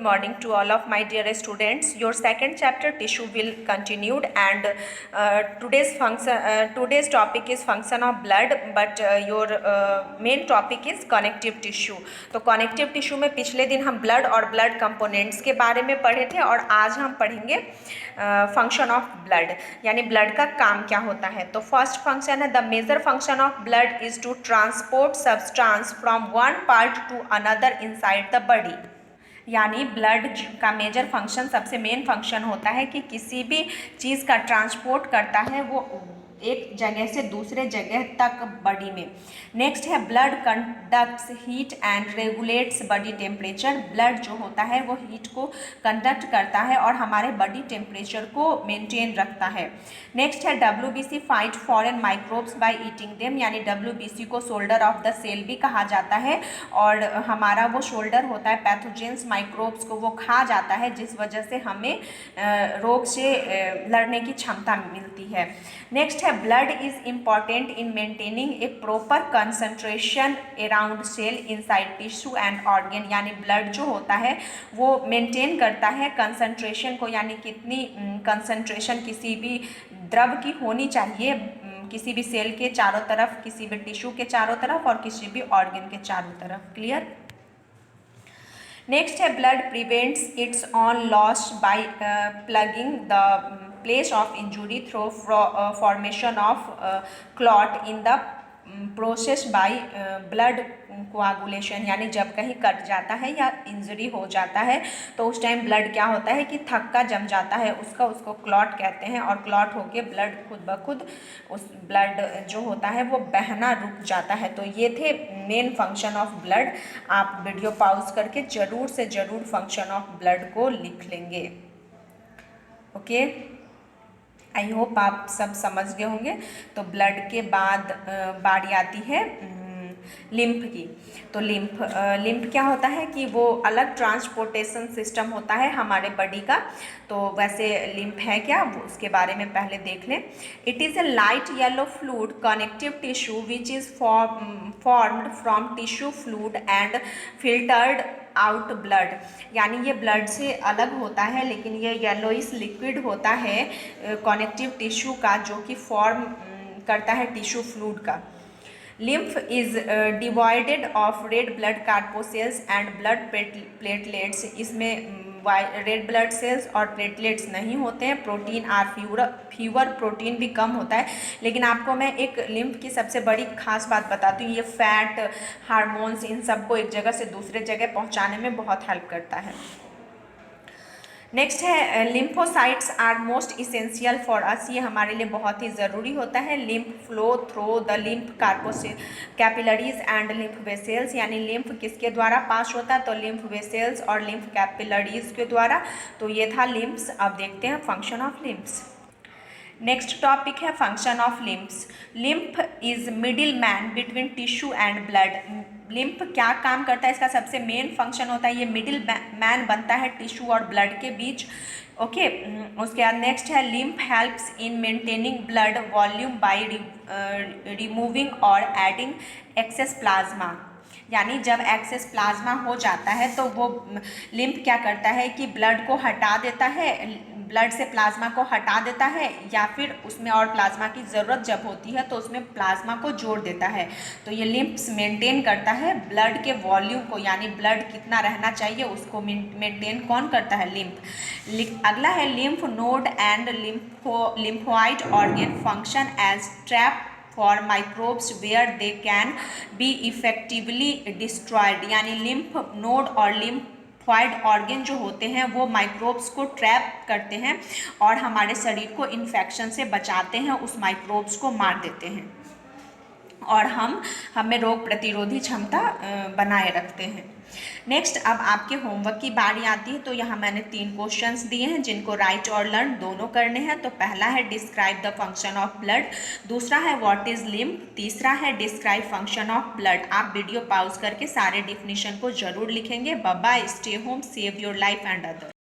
Morning to all of my dear students. Your second chapter tissue will continued, and today's topic is function of blood, but your main topic is connective tissue. तो connective tissue में पिछले दिन हम blood और blood components के बारे में पढ़े थे, और आज हम पढ़ेंगे function of blood, यानी blood का काम क्या होता है। तो first function है, the major function of blood is to transport substance from one part to another inside the body। यानी ब्लड का मेजर फंक्शन, सबसे मेन फंक्शन होता है कि किसी भी चीज़ का ट्रांसपोर्ट करता है वो एक जगह से दूसरे जगह तक बॉडी में। नेक्स्ट है blood conducts heat and regulates body temperature. Blood जो होता है वो हीट को कंडक्ट करता है और हमारे बॉडी टेम्परेचर को मेंटेन रखता है। नेक्स्ट है WBC fight foreign microbes by eating them, यानी WBC को शोल्डर ऑफ द सेल भी कहा जाता है, और हमारा वो शोल्डर होता है पैथोजेंस माइक्रोब्स को वो खा जाता है, जिस वजह से हमें रोग से लड़ने की क्षमता मिलती है। नेक्स्ट है blood is important in maintaining a proper concentration around cell inside tissue and organ, यानी ब्लड जो होता है वो मेंटेन करता है कंसंट्रेशन को, यानी कितनी कंसंट्रेशन किसी भी द्रव की होनी चाहिए किसी भी सेल के चारों तरफ, किसी भी टिश्यू के चारों तरफ और किसी भी ऑर्गन के चारों तरफ। क्लियर। नेक्स्ट है blood prevents it's on loss by plugging the place of injury through formation of clot in the process by blood coagulation, यानी जब कहीं कट जाता है या इंजरी हो जाता है तो उस टाइम ब्लड क्या होता है कि थक्का जम जाता है, उसको क्लॉट कहते हैं, और क्लॉट होके ब्लड खुद ब खुद उस ब्लड जो होता है वो बहना रुक जाता है। तो ये थे मेन फंक्शन ऑफ ब्लड। आप वीडियो पॉज करके ज़रूर से ज़रूर फंक्शन ऑफ ब्लड को लिख लेंगे। ओके, आई होप आप सब समझ गए होंगे। तो ब्लड के बाद बारी आती है लिम्फ की। तो लिम्फ क्या होता है कि वो अलग ट्रांसपोर्टेशन सिस्टम होता है हमारे बॉडी का। तो वैसे लिम्फ है क्या, वो उसके बारे में पहले देख लें। It is a light yellow fluid connective tissue which is formed from tissue fluid and filtered out blood, यानी ये ब्लड से अलग होता है, लेकिन ये येलोइश लिक्विड होता है कनेक्टिव टिश्यू का, जो कि फॉर्म करता है टिश्यू फ्लूइड का। Lymph is divided of red blood corpuscles and blood platelets. इसमें रेड ब्लड सेल्स और प्लेटलेट्स नहीं होते हैं। प्रोटीन आर फ्यूअर, प्रोटीन भी कम होता है। लेकिन आपको मैं एक लिम्फ की सबसे बड़ी खास बात बताती हूँ, ये फैट, हार्मोन्स, इन सबको एक जगह से दूसरे जगह पहुँचाने में बहुत हेल्प करता है। नेक्स्ट है lymphocytes are most essential for us, ये हमारे लिए बहुत ही ज़रूरी होता है। Lymph flow through the lymph capillaries and lymph vessels, यानी लिम्फ किसके द्वारा पास होता है, तो लिम्फ वेसल्स और लिम्फ कैपिलरीज के द्वारा। तो ये था लिम्फ्स। अब देखते हैं function of lymphs. Next topic है function of lymphs. Lymph is middle man between tissue and blood. Lymph क्या काम करता है, इसका सबसे मेन फंक्शन होता है ये मिडिल मैन बनता है टिश्यू और ब्लड के बीच। ओके, उसके बाद नेक्स्ट है lymph helps in maintaining blood volume by removing और एडिंग एक्सेस प्लाज्मा, यानी जब एक्सेस प्लाज्मा हो जाता है तो वो लिम्फ क्या करता है कि ब्लड को हटा देता है, ब्लड से प्लाज्मा को हटा देता है, या फिर उसमें और प्लाज्मा की ज़रूरत जब होती है तो उसमें प्लाज्मा को जोड़ देता है। तो ये लिम्फ्स मेंटेन करता है ब्लड के वॉल्यूम को, यानी ब्लड कितना रहना चाहिए उसको मेंटेन कौन करता है, लिम्फ। अगला है lymph node and lymphoid organ function as trap for microbes where they can be effectively destroyed, यानी लिम्फ नोड और लिम्फोइड ऑर्गन जो होते हैं वो माइक्रोब्स को ट्रैप करते हैं और हमारे शरीर को इन्फेक्शन से बचाते हैं, उस माइक्रोब्स को मार देते हैं, और हमें रोग प्रतिरोधी क्षमता बनाए रखते हैं। नेक्स्ट, अब आपके होमवर्क की बारी आती है। तो यहाँ मैंने 3 क्वेश्चंस दिए हैं जिनको राइट और लर्न दोनों करने हैं। तो पहला है describe the function of blood, दूसरा है व्हाट इज लिम्फ, तीसरा है डिस्क्राइब फंक्शन ऑफ ब्लड। आप वीडियो पॉज करके सारे डिफिनीशन को जरूर लिखेंगे। Bye bye, stay home, save your life and other.